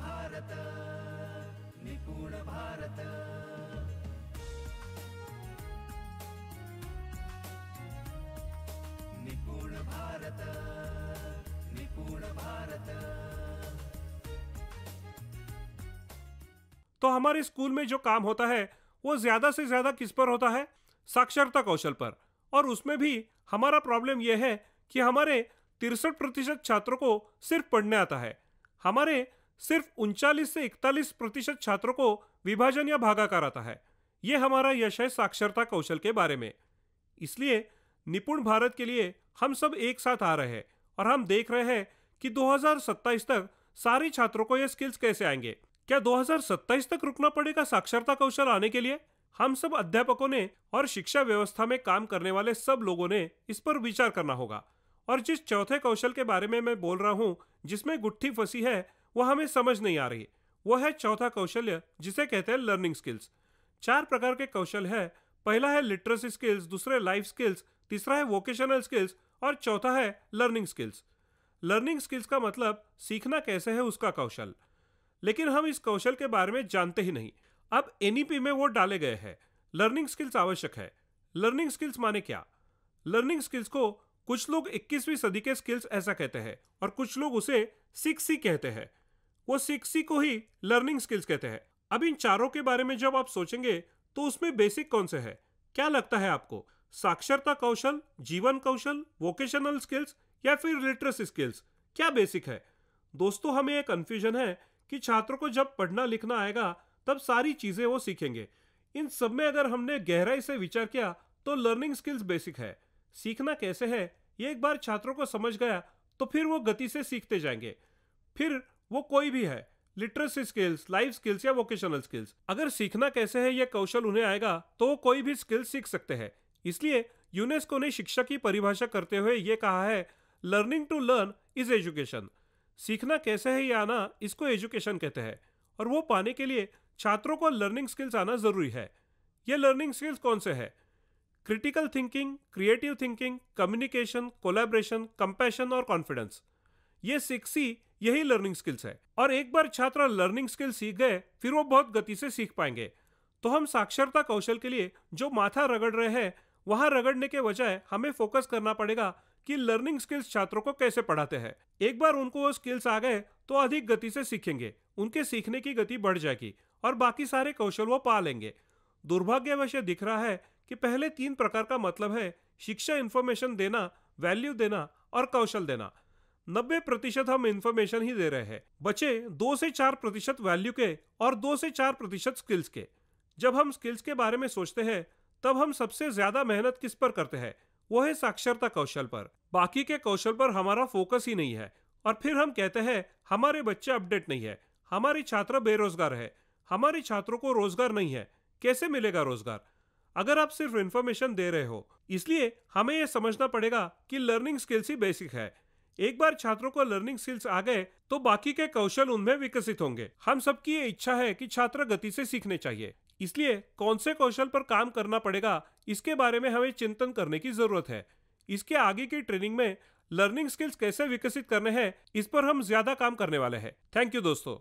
भारत, निपुण भारत। निपुण भारत, निपुण भारत। तो हमारे स्कूल में जो काम होता है वो ज्यादा से ज्यादा किस पर होता है? साक्षरता कौशल पर। और उसमें भी हमारा प्रॉब्लम यह है कि हमारे 63% छात्रों को सिर्फ पढ़ने आता है। हमारे सिर्फ 39 से 41% छात्रों को विभाजन या भागाकार आता है। यह हमारा यश है साक्षरता कौशल के बारे में। इसलिए निपुण भारत के लिए हम सब एक साथ आ रहे हैं और हम देख रहे हैं कि 2027 तक सारे छात्रों को ये स्किल्स कैसे आएंगे। क्या 2027 तक रुकना पड़ेगा साक्षरता कौशल आने के लिए? हम सब अध्यापकों ने और शिक्षा व्यवस्था में काम करने वाले सब लोगों ने इस पर विचार करना होगा। और जिस चौथे कौशल के बारे में मैं बोल रहा हूँ, जिसमें गुत्थी फंसी है, वह हमें समझ नहीं आ रही। वह है चौथा कौशल्य, जिसे कहते हैं लर्निंग स्किल्स। 4 प्रकार के कौशल है। पहला है लिटरेसी स्किल्स, दूसरे लाइफ स्किल्स, तीसरा है वोकेशनल स्किल्स और चौथा है लर्निंग स्किल्स। लर्निंग स्किल्स का मतलब सीखना कैसे है उसका कौशल। लेकिन हम इस कौशल के बारे में जानते ही नहीं। अब एनईपी में वो डाले गए हैं। लर्निंग स्किल्स आवश्यक है। लर्निंग स्किल्स माने क्या? लर्निंग स्किल्स को कुछ लोग 21वीं सदी के स्किल्स ऐसा कहते हैं और कुछ लोग उसे 6C कहते हैं। वो 6C को ही लर्निंग स्किल्स कहते हैं। अब इन चारों के बारे में जब आप सोचेंगे तो उसमें बेसिक कौन से है? क्या लगता है आपको? साक्षरता कौशल, जीवन कौशल, वोकेशनल स्किल्स या फिर लिटरेसी स्किल्स? क्या बेसिक है? दोस्तों, हमें एक कंफ्यूजन है कि छात्रों को जब पढ़ना लिखना आएगा तब सारी चीजें वो सीखेंगे। इन सब में अगर हमने गहराई से विचार किया तो लर्निंग स्किल्स बेसिक है। सीखना कैसे है ये एक बार छात्रों को समझ गया तो फिर वो गति से सीखते जाएंगे। फिर वो कोई भी है, लिटरेसी स्किल्स, लाइफ स्किल्स या वोकेशनल स्किल्स, अगर सीखना कैसे है ये कौशल उन्हें आएगा तो वो कोई भी स्किल सीख सकते हैं। इसलिए यूनेस्को ने शिक्षा की परिभाषा करते हुए ये कहा है, learning to learn is education. सीखना कैसे है ये आना, इसको एजुकेशन कहते हैं। और वो पाने के लिए छात्रों को लर्निंग स्किल्स आना जरूरी है। ये लर्निंग स्किल्स कौन से है? Critical thinking, creative thinking, communication, collaboration, compassion और कॉन्फिडेंस। ये 6C यही लर्निंग स्किल्स है। और एक बार छात्र लर्निंग स्किल्स सीख गए फिर वो बहुत गति से सीख पाएंगे। तो हम साक्षरता कौशल के लिए जो माथा रगड़ रहे हैं वहां रगड़ने के बजाय हमें फोकस करना पड़ेगा कि लर्निंग स्किल्स छात्रों को कैसे पढ़ाते हैं। एक बार उनको वो स्किल्स आ गए तो अधिक गति से सीखेंगे, उनके सीखने की गति बढ़ जाएगी और बाकी सारे कौशल वो पा लेंगे। दुर्भाग्यवश ये दिख रहा है कि पहले 3 प्रकार का मतलब है शिक्षा, इंफॉर्मेशन देना, वैल्यू देना और कौशल देना। 90% हम इंफॉर्मेशन ही दे रहे हैं, बचे 2 से 4% वैल्यू के और 2 से 4% स्किल्स के। जब हम स्किल्स के बारे में सोचते हैं तब हम सबसे ज्यादा मेहनत किस पर करते हैं? वो है साक्षरता कौशल पर। बाकी के कौशल पर हमारा फोकस ही नहीं है। और फिर हम कहते हैं हमारे बच्चे अपडेट नहीं है, हमारे छात्र बेरोजगार है, हमारे छात्रों को रोजगार नहीं है। कैसे मिलेगा रोजगार अगर आप सिर्फ इंफॉर्मेशन दे रहे हो? इसलिए हमें यह समझना पड़ेगा कि लर्निंग स्किल्स ही बेसिक है। एक बार छात्रों को लर्निंग स्किल्स आ गए तो बाकी के कौशल उनमें विकसित होंगे। हम सबकी ये इच्छा है कि छात्र गति से सीखने चाहिए। इसलिए कौन से कौशल पर काम करना पड़ेगा इसके बारे में हमें चिंतन करने की जरूरत है। इसके आगे की ट्रेनिंग में लर्निंग स्किल्स कैसे विकसित करने हैं इस पर हम ज्यादा काम करने वाले हैं। थैंक यू दोस्तों।